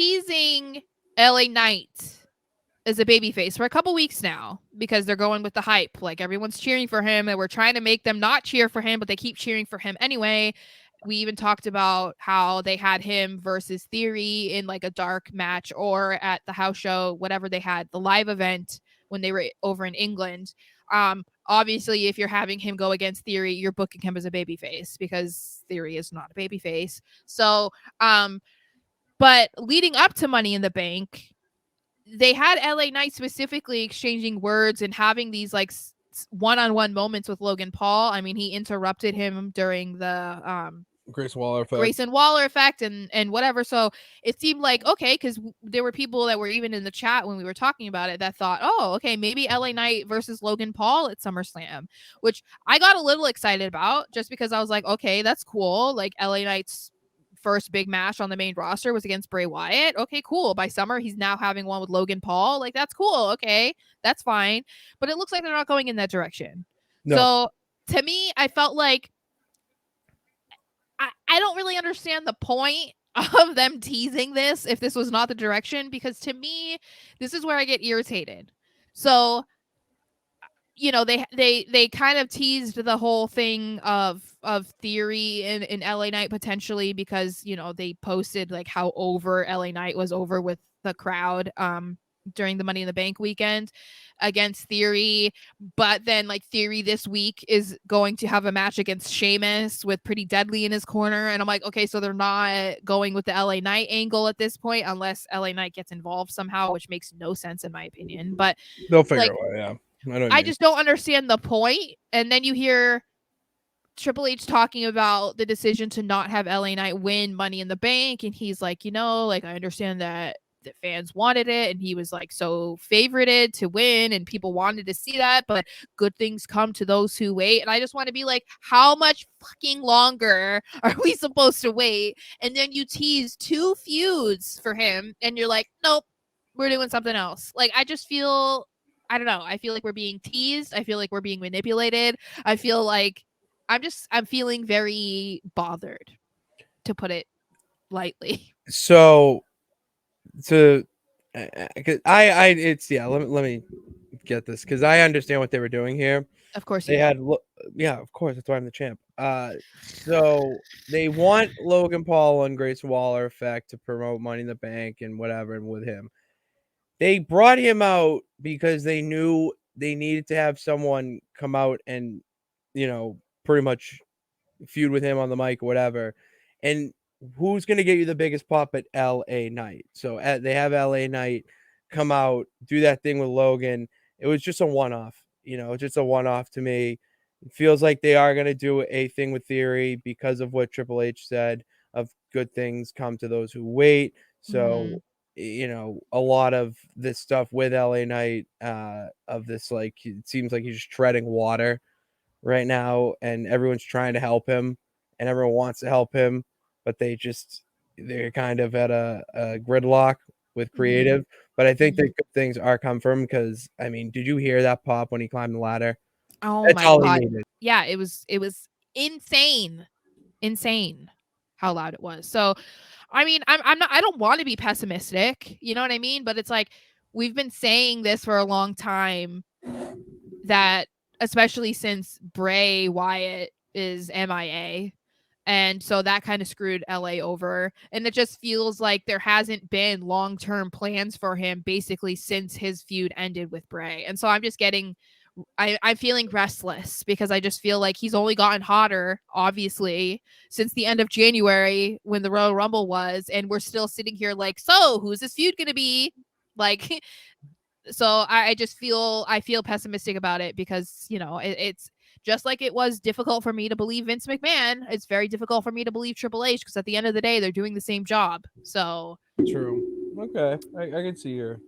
teasing LA Knight as a babyface for a couple weeks now because they're going with the hype. Like everyone's cheering for him, and we're trying to make them not cheer for him, but they keep cheering for him anyway. We even talked about how they had him versus Theory in like a dark match or at the house show, whatever they had, the live event when they were over in England. Obviously, if you're having him go against Theory, you're booking him as a babyface because Theory is not a babyface. So, but leading up to Money in the Bank, they had LA Knight specifically exchanging words and having these like one-on-one moments with Logan Paul. I mean, he interrupted him during the Grayson Waller effect and whatever. So it seemed like okay, because there were people that were even in the chat when we were talking about it that thought, oh, okay, maybe LA Knight versus Logan Paul at SummerSlam, which I got a little excited about just because I was like, okay, that's cool. Like LA Knight's first big match on the main roster was against Bray Wyatt. Okay, cool. By summer, he's now having one with Logan Paul. Like, that's cool. Okay, that's fine. But it looks like they're not going in that direction. No. So to me, I felt like I don't really understand the point of them teasing this if this was not the direction, because to me, this is where I get irritated. So they kind of teased the whole thing of Theory in LA Knight potentially because they posted like how over LA Knight was over with the crowd during the Money in the Bank weekend against Theory. But then like Theory this week is going to have a match against Sheamus with Pretty Deadly in his corner, and I'm like, okay, so they're not going with the LA Knight angle at this point unless LA Knight gets involved somehow, which makes no sense in my opinion. But they'll figure it out. Yeah. I just don't understand the point. And then you hear Triple H talking about the decision to not have LA Knight win Money in the Bank. And he's like, like, I understand that the fans wanted it. And he was like so favorited to win and people wanted to see that. But good things come to those who wait. And I just want to be like, how much fucking longer are we supposed to wait? And then you tease 2 feuds for him. And you're like, nope, we're doing something else. Like, I just feel... I don't know. I feel like we're being teased. I feel like we're being manipulated. I feel like I'm feeling very bothered, to put it lightly. So let me get this because I understand what they were doing here. Of course of course, that's why I'm the champ. So they want Logan Paul and Grayson Waller effect to promote Money in the Bank and whatever, and with him. They brought him out because they knew they needed to have someone come out and, pretty much feud with him on the mic or whatever. And who's going to get you the biggest pop at LA Knight? So they have LA Knight come out, do that thing with Logan. It was just a one-off, just a one-off to me. It feels like they are going to do a thing with Theory because of what Triple H said of good things come to those who wait. So, a lot of this stuff with LA Knight of this, like, it seems like he's just treading water right now and everyone's trying to help him and everyone wants to help him, but they're kind of at a gridlock with creative. But I think that good things are come from because, I mean, did you hear that pop when he climbed the ladder? Oh, that's my God. Yeah, it was insane how loud it was. So I mean, I don't want to be pessimistic, you know what I mean? But it's like, we've been saying this for a long time that, especially since Bray Wyatt is MIA. And so that kind of screwed LA over. And it just feels like there hasn't been long-term plans for him basically since his feud ended with Bray. And so I'm just I'm feeling restless because I just feel like he's only gotten hotter, obviously, since the end of January when the Royal Rumble was, and we're still sitting here like, so who's this feud gonna be? Like, so I feel pessimistic about it because it's just like it was difficult for me to believe Vince McMahon. It's very difficult for me to believe Triple H because at the end of the day, they're doing the same job. So true. Okay, I can see your